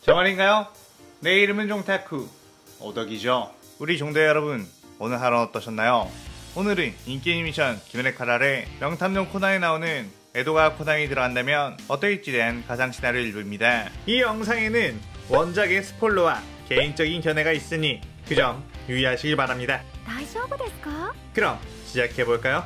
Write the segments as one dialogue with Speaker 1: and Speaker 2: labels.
Speaker 1: 저 말인가요? 내 이름은 종타쿠 오덕이죠. 우리 종대 여러분, 오늘 하루 어떠셨나요? 오늘은 인기 애니메이션 귀멸의 칼날의 명탐정 코난에 나오는 에도가 코난이 들어간다면 어떨지에 대한 가상 시나리오 일부입니다. 이 영상에는 원작의 스포일러와 개인적인 견해가 있으니 그 점 유의하시길 바랍니다.
Speaker 2: 大丈夫ですか?
Speaker 1: 그럼 시작해볼까요?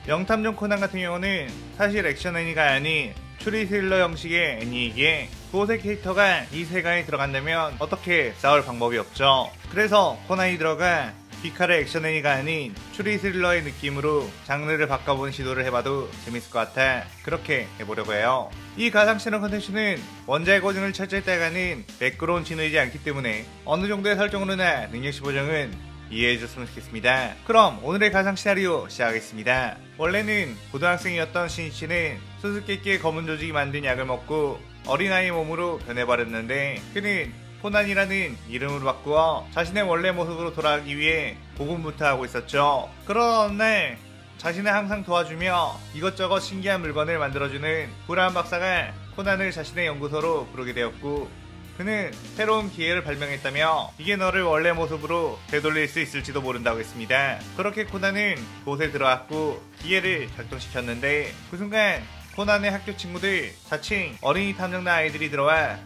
Speaker 1: 명탐정 코난 같은 경우는 사실 액션 애니가 아닌 추리 스릴러 형식의 애니이기에 그곳의 캐릭터가 이 세계에 들어간다면 어떻게 싸울 방법이 없죠. 그래서 코난이 들어가 귀칼의 액션 애니가 아닌 추리 스릴러의 느낌으로 장르를 바꿔보는 시도를 해봐도 재밌을 것 같아 그렇게 해보려고 해요. 이 가상 시나리오 컨텐츠는 원작의 고증을 철저히 따라가는 매끄러운 진화이지 않기 때문에 어느 정도의 설정으로나 능력치 보정은 이해해줬으면 좋겠습니다. 그럼 오늘의 가상 시나리오 시작하겠습니다. 원래는 고등학생이었던 신이치는 수수께끼의 검은 조직이 만든 약을 먹고 어린아이 몸으로 변해버렸는데 그는 코난이라는 이름으로 바꾸어 자신의 원래 모습으로 돌아가기 위해 고군분투하고 있었죠. 그런 어느 날 자신을 항상 도와주며 이것저것 신기한 물건을 만들어주는 브라운 박사가 코난을 자신의 연구소로 부르게 되었고 그는 새로운 기회를 발명했다며 이게 너를 원래 모습으로 되돌릴 수 있을지도 모른다고 했습니다. 그렇게 코난은 그곳에 들어왔고 기회를 작동시켰는데 그 순간 코난의 학교 친구들, 자칭 어린이 탐정단 아이들이 들어와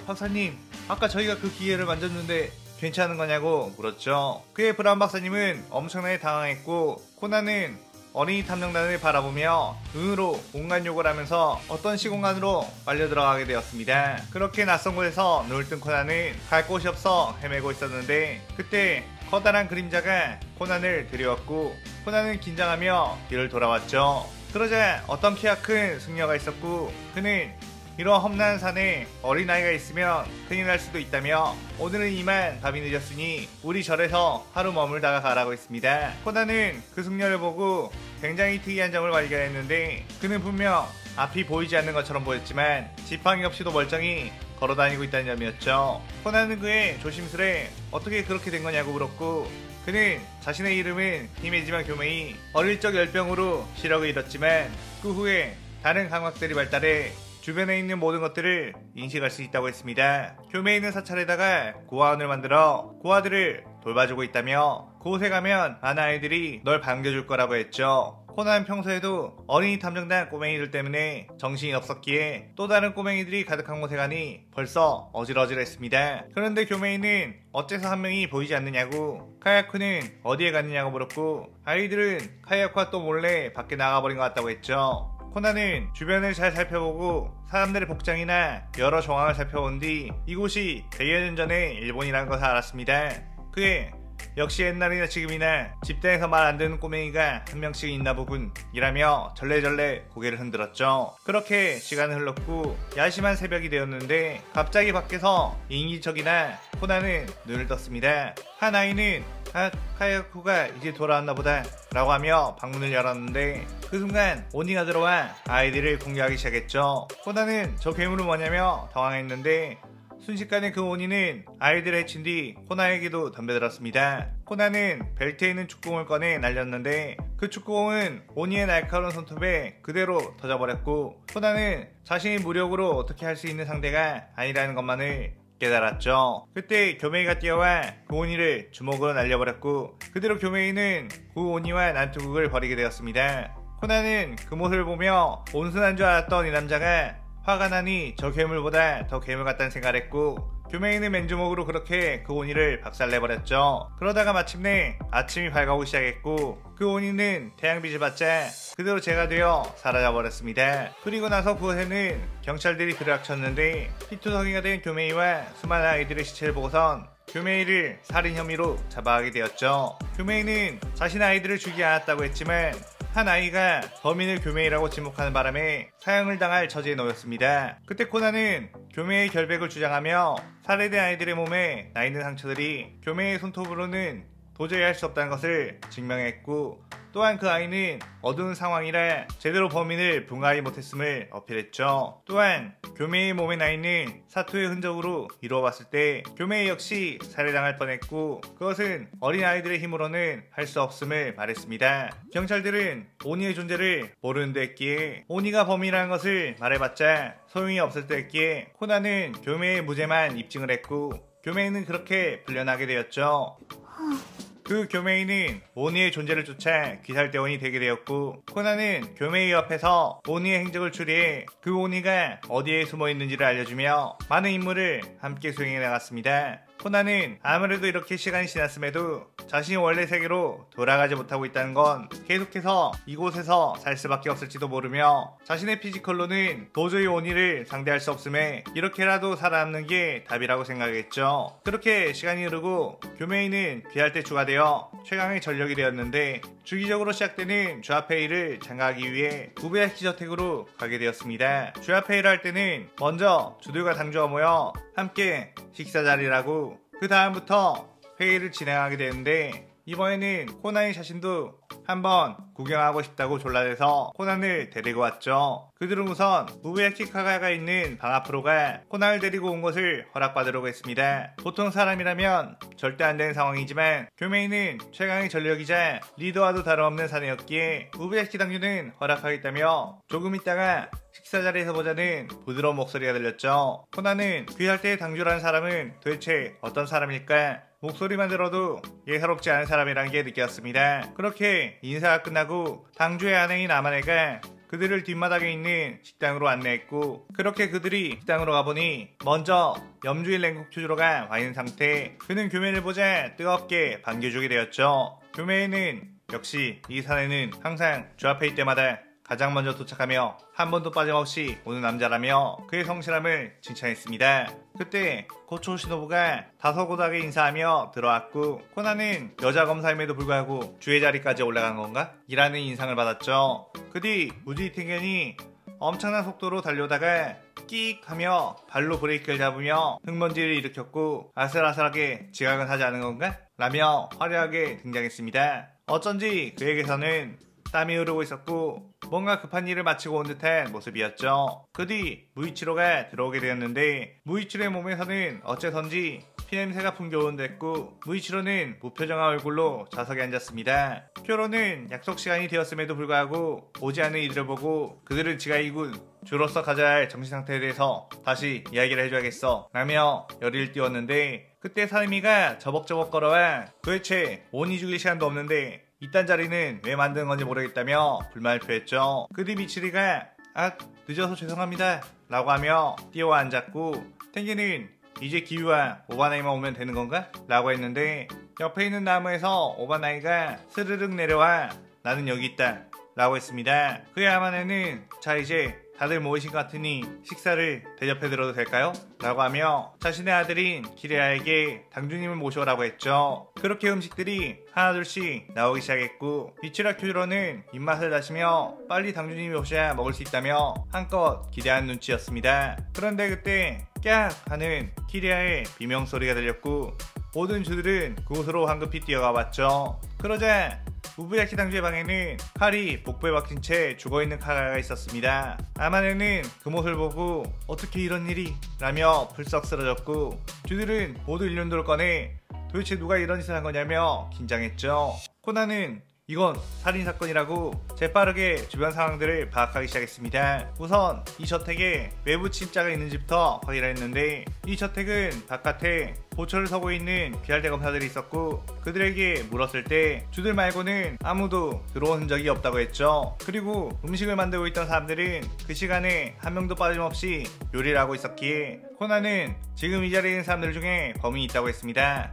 Speaker 1: 박사님, 아까 저희가 그 기회를 만졌는데 괜찮은 거냐고 물었죠. 그의 브라운 박사님은 엄청나게 당황했고 코난은 어린이 탐정단을 바라보며 눈으로 온갖 욕을 하면서 어떤 시공간으로 빨려 들어가게 되었습니다. 그렇게 낯선 곳에서 눈을 뜬 코난은 갈 곳이 없어 헤매고 있었는데 그때 커다란 그림자가 코난을 데려왔고 코난은 긴장하며 뒤를 돌아왔죠. 그러자 어떤 키가 큰 승려가 있었고 그는 이런 험난한 산에 어린아이가 있으면 큰일 날 수도 있다며 오늘은 이만 밤이 늦었으니 우리 절에서 하루 머물다가 가라고 했습니다. 코난은 그 승려를 보고 굉장히 특이한 점을 발견했는데 그는 분명 앞이 보이지 않는 것처럼 보였지만 지팡이 없이도 멀쩡히 걸어다니고 있다는 점이었죠. 코난은 그의 조심스레 어떻게 그렇게 된 거냐고 물었고 그는 자신의 이름은 히메지마 교메이 어릴 적 열병으로 시력을 잃었지만 그 후에 다른 감각들이 발달해 주변에 있는 모든 것들을 인식할 수 있다고 했습니다. 교메이는 사찰에다가 고아원을 만들어 고아들을 돌봐주고 있다며 그곳에 가면 많은 아이들이 널 반겨줄 거라고 했죠. 코난은 평소에도 어린이 탐정단 꼬맹이들 때문에 정신이 없었기에 또 다른 꼬맹이들이 가득한 곳에 가니 벌써 어질어질했습니다. 그런데 교메이는 어째서 한 명이 보이지 않느냐고 카야쿠는 어디에 갔느냐고 물었고 아이들은 카야쿠와 또 몰래 밖에 나가버린 것 같다고 했죠. 코난은 주변을 잘 살펴보고 사람들의 복장이나 여러 정황을 살펴본 뒤 이곳이 100여 년 전의 일본이라는 것을 알았습니다. 그에 역시 옛날이나 지금이나 집단에서 말 안 듣는 꼬맹이가 한 명씩 있나 보군 이라며 절레절레 고개를 흔들었죠. 그렇게 시간은 흘렀고 야심한 새벽이 되었는데 갑자기 밖에서 인기척이나 코난은 눈을 떴습니다. 한 아이는 카야쿠가 이제 돌아왔나 보다 라고 하며 방문을 열었는데 그 순간 오니가 들어와 아이들을 공격하기 시작했죠. 코난은 저 괴물은 뭐냐며 당황했는데 순식간에 그 오니는 아이들을 해친 뒤 코난에게도 덤벼들었습니다. 코난은 벨트에 있는 축구공을 꺼내 날렸는데 그 축구공은 오니의 날카로운 손톱에 그대로 터져버렸고 코난은 자신이 무력으로 어떻게 할 수 있는 상대가 아니라는 것만을 깨달았죠. 그때 교메이가 뛰어와 그 오니를 주먹으로 날려버렸고 그대로 교메이는 그 오니와 난투극을 벌이게 되었습니다. 코난은 그 모습을 보며 온순한 줄 알았던 이 남자가 화가 나니 저 괴물보다 더 괴물 같다는 생각을 했고 교메이는 맨주먹으로 그렇게 그 오니를 박살내버렸죠. 그러다가 마침내 아침이 밝아오기 시작했고 그 오니는 태양빛을 받자 그대로 재가 되어 사라져버렸습니다. 그리고 나서 그곳에는 경찰들이 들이닥쳤는데 피투성이가 된 교메이와 수많은 아이들의 시체를 보고선 교메이를 살인 혐의로 잡아가게 되었죠. 교메이는 자신의 아이들을 죽이지 않았다고 했지만 한 아이가 범인을 교메이라고 지목하는 바람에 사형을 당할 처지에 놓였습니다. 그때 코난은 교메이의 결백을 주장하며 살해된 아이들의 몸에 나 있는 상처들이 교메이의 손톱으로는 도저히 할 수 없다는 것을 증명했고, 또한 그 아이는 어두운 상황이라 제대로 범인을 분간하지 못했음을 어필했죠. 또한 교메이의 몸에 나있는 사토의 흔적으로 이루어봤을 때 교메이 역시 살해당할 뻔했고, 그것은 어린아이들의 힘으로는 할 수 없음을 말했습니다. 경찰들은 오니의 존재를 모르는 데 했기에 오니가 범인이라는 것을 말해봤자 소용이 없을 때 했기에 코난은 교메이의 무죄만 입증을 했고, 교메이는 그렇게 불려나게 되었죠. 그 교메이는 오니의 존재를 쫓아 귀살대원이 되게 되었고, 코난은 교메이 옆에서 오니의 행적을 추리해 그 오니가 어디에 숨어 있는지를 알려주며 많은 임무를 함께 수행해 나갔습니다. 코난은 아무래도 이렇게 시간이 지났음에도 자신이 원래 세계로 돌아가지 못하고 있다는 건 계속해서 이곳에서 살 수밖에 없을지도 모르며, 자신의 피지컬로는 도저히 오니를 상대할 수 없음에 이렇게라도 살아남는 게 답이라고 생각했죠. 그렇게 시간이 흐르고 교메이는 귀할 때 주가 되어 최강의 전력이 되었는데, 주기적으로 시작되는 쥐아페이를 장가하기 위해 우베야키 저택으로 가게 되었습니다. 쥐아페이를 할 때는 먼저 주들과 당주가 모여 함께 식사 자리라고, 그 다음부터 회의를 진행하게 되는데, 이번에는 코난이 자신도 한번 구경하고 싶다고 졸라대서 코난을 데리고 왔죠. 그들은 우선 우베야키 카가가 있는 방 앞으로 가 코난을 데리고 온 것을 허락받으려고 했습니다. 보통 사람이라면 절대 안 되는 상황이지만 교메이는 최강의 전력이자 리더와도 다름없는 사내였기에 우베야키 당주는 허락하겠다며 조금 있다가 식사 자리에서 보자는 부드러운 목소리가 들렸죠. 코난은 귀할 때의 당주라는 사람은 도대체 어떤 사람일까? 목소리만 들어도 예사롭지 않은 사람이라는 게 느꼈습니다. 그렇게 인사가 끝나고 당주의 아내인 아마네가 그들을 뒷마당에 있는 식당으로 안내했고, 그렇게 그들이 식당으로 가보니 먼저 염주일 랭국추주로가 와있는 상태, 그는 교메이를 보자 뜨겁게 반겨주게 되었죠. 교메이는 역시 이 사내는 항상 쥐아페이 때마다 가장 먼저 도착하며 한 번도 빠짐없이 오는 남자라며 그의 성실함을 칭찬했습니다. 그때 고초 시노부가 다소곳하게 인사하며 들어왔고, 코난은 여자 검사임에도 불구하고 주의 자리까지 올라간 건가? 이라는 인상을 받았죠. 그 뒤 우지 텐겐이 엄청난 속도로 달려다가 끽 하며 발로 브레이크를 잡으며 흙먼지를 일으켰고, 아슬아슬하게 지각은 하지 않은 건가? 라며 화려하게 등장했습니다. 어쩐지 그에게서는 땀이 흐르고 있었고 뭔가 급한 일을 마치고 온 듯한 모습이었죠. 그 뒤 무이치로가 들어오게 되었는데, 무이치로의 몸에서는 어째선지 피냄새가 풍겨오는 듯했고, 무이치로는 무표정한 얼굴로 좌석에 앉았습니다. 쿄로는 약속 시간이 되었음에도 불구하고 오지 않는 이들을 보고 그들은 지가이군 주로서 가져야 할 정신상태에 대해서 다시 이야기를 해줘야겠어 라며 열의를 띄웠는데, 그때 사이미가 저벅저벅 걸어와 도대체 오니 죽일 시간도 없는데 이딴 자리는 왜 만든 건지 모르겠다며 불만을 표했죠. 그 뒤 미치리가 늦어서 죄송합니다 라고 하며 뛰어와 앉았고, 텐기는 이제 기유와 오바나이만 오면 되는 건가? 라고 했는데, 옆에 있는 나무에서 오바나이가 스르륵 내려와 나는 여기 있다 라고 했습니다. 그의 아마네는 자 이제 다들 모이신 것 같으니 식사를 대접해드려도 될까요? 라고 하며 자신의 아들인 키레아에게 당주님을 모셔오라고 했죠. 그렇게 음식들이 하나둘씩 나오기 시작했고, 미치라 큐로는 입맛을 다시며 빨리 당주님이 오셔야 먹을 수 있다며 한껏 기대하는 눈치였습니다. 그런데 그때 깍 하는 키레아의 비명소리가 들렸고 모든 주들은 그곳으로 황급히 뛰어가 봤죠. 그러자 우부야키 당주의 방에는 칼이 복부에 박힌 채 죽어있는 카가가 있었습니다. 아마네는 그 모습을 보고 어떻게 이런 일이? 라며 불썩 쓰러졌고, 주들은 모두 일륜도를 꺼내 도대체 누가 이런 짓을 한 거냐며 긴장했죠. 코난은 이건 살인사건이라고 재빠르게 주변 상황들을 파악하기 시작했습니다. 우선 이 저택에 외부 침자가 있는지부터 확인했는데, 이 저택은 바깥에 보초를 서고 있는 귀할대 검사들이 있었고, 그들에게 물었을 때 주들 말고는 아무도 들어온 흔적이 없다고 했죠. 그리고 음식을 만들고 있던 사람들은 그 시간에 한 명도 빠짐없이 요리를 하고 있었기에 코난은 지금 이 자리에 있는 사람들 중에 범인이 있다고 했습니다.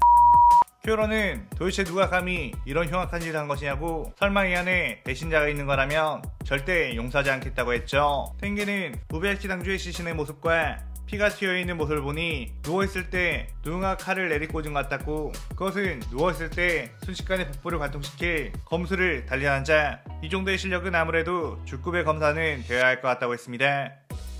Speaker 1: 큐로는 도대체 누가 감히 이런 흉악한 짓을 한 것이냐고, 설마 이 안에 배신자가 있는 거라면 절대 용서하지 않겠다고 했죠. 텐기는 우베야키 당주의 시신의 모습과 피가 튀어있는 모습을 보니 누워있을 때 누군가 칼을 내리꽂은 것 같았고, 그것은 누워있을 때 순식간에 복부를 관통시킬 검수를 단련한 자, 이 정도의 실력은 아무래도 중급의 검사는 되어야 할 것 같다고 했습니다.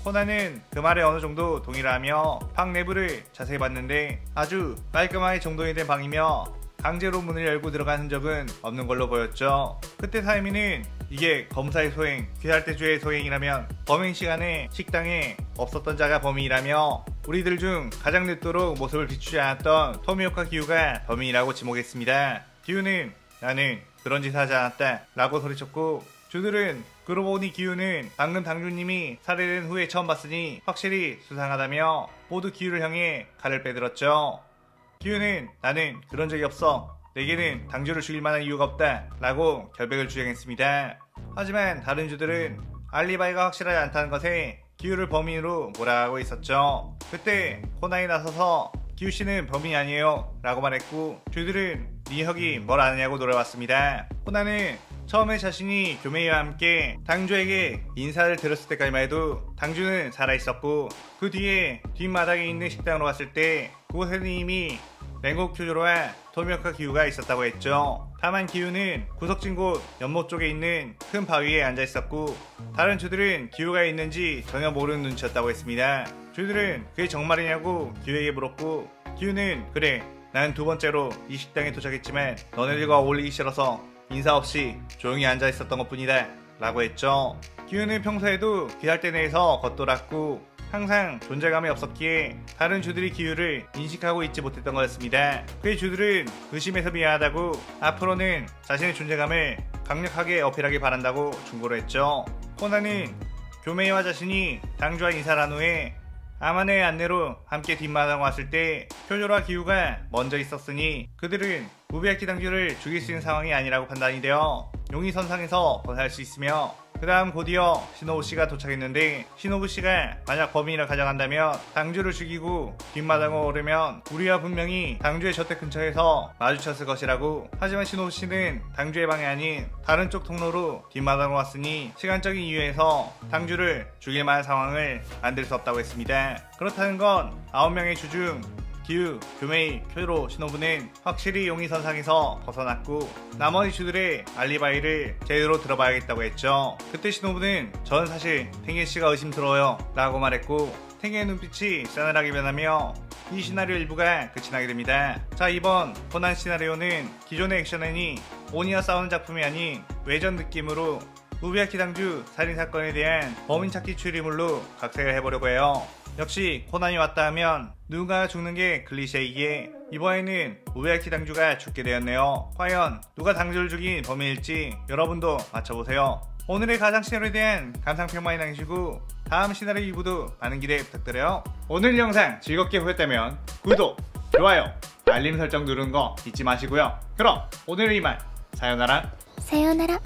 Speaker 1: 코난은 그 말에 어느 정도 동의를 하며 방 내부를 자세히 봤는데 아주 깔끔하게 정돈이 된 방이며 강제로 문을 열고 들어간 흔적은 없는 걸로 보였죠. 그때 사이미는 이게 검사의 소행, 귀살대주의 소행이라면 범행 시간에 식당에 없었던 자가 범인이라며 우리들 중 가장 늦도록 모습을 비추지 않았던 토미오카 기우가 범인이라고 지목했습니다. 기우는 나는 그런 짓 하지 않았다 라고 소리쳤고, 주들은 그러고 보니 기우는 방금 당주님이 살해된 후에 처음 봤으니 확실히 수상하다며 모두 기우를 향해 칼을 빼들었죠. 기우는 나는 그런 적이 없어, 내게는 당주를 죽일 만한 이유가 없다 라고 결백을 주장했습니다. 하지만 다른 주들은 알리바이가 확실하지 않다는 것에 기우를 범인으로 몰아가고 있었죠. 그때 코나이 나서서 기우씨는 범인이 아니에요 라고 말했고, 주들은 네 혁이 뭘 아느냐고 돌아왔습니다. 코나는 처음에 자신이 교메이와 함께 당주에게 인사를 드렸을 때까지만 해도 당주는 살아있었고, 그 뒤에 뒷마당에 있는 식당으로 갔을 때 그곳에는 이미 랭고 큐조로와 토미오카 기우가 있었다고 했죠. 다만 기우는 구석진 곳 연못 쪽에 있는 큰 바위에 앉아 있었고, 다른 주들은 기우가 있는지 전혀 모르는 눈치였다고 했습니다. 주들은 그게 정말이냐고 기우에게 물었고, 기우는 그래, 난 두 번째로 이 식당에 도착했지만 너네들과 어울리기 싫어서 인사 없이 조용히 앉아 있었던 것 뿐이다 라고 했죠. 기우는 평소에도 귀살대 내에서 겉돌았고 항상 존재감이 없었기에 다른 주들이 기우를 인식하고 있지 못했던 거였습니다. 그의 주들은 의심해서 미안하다고 앞으로는 자신의 존재감을 강력하게 어필하길 바란다고 충고를 했죠. 코나는 교메이와 자신이 당주와 인사를 한 후에 아만의 안내로 함께 뒷마당 왔을 때 쿄조로와 기우가 먼저 있었으니 그들은 우베야키 당주를 죽일 수 있는 상황이 아니라고 판단이 되어 용의선상에서 벗어날 수 있으며, 그 다음 곧이어 시노부씨가 도착했는데, 시노부씨가 만약 범인을 가져간다면 당주를 죽이고 뒷마당으로 오르면 우리와 분명히 당주의 저택 근처에서 마주쳤을 것이라고. 하지만 시노부씨는 당주의 방이 아닌 다른 쪽 통로로 뒷마당으로 왔으니 시간적인 이유에서 당주를 죽일 만한 상황을 만들 수 없다고 했습니다. 그렇다는 건 9명의 주 중 기우, 교메이, 쿄조, 시노부는 확실히 용의선상에서 벗어났고 나머지 주들의 알리바이를 제대로 들어봐야겠다고 했죠. 그때 시노부는 전 사실 탱겐씨가 의심스러워요 라고 말했고, 탱겐의 눈빛이 싸늘하게 변하며 이 시나리오 일부가 끝이 나게 됩니다. 자, 이번 코난 시나리오는 기존의 액션앤이 오니와 싸우는 작품이 아닌 외전 느낌으로 우베야키 당주 살인사건에 대한 범인 찾기 추리물로 각색을 해보려고 해요. 역시 코난이 왔다 하면 누군가가 죽는 게 클리셰이기에 이번에는 우베야키 당주가 죽게 되었네요. 과연 누가 당주를 죽인 범인일지 여러분도 맞춰보세요. 오늘의 가상 시나리오에 대한 감상평 많이 남기시고 다음 시나리오 2부도 많은 기대 부탁드려요. 오늘 영상 즐겁게 보셨다면 구독, 좋아요, 알림 설정 누르는 거 잊지 마시고요. 그럼 오늘은 이만, 사요나라.
Speaker 2: 사요나라.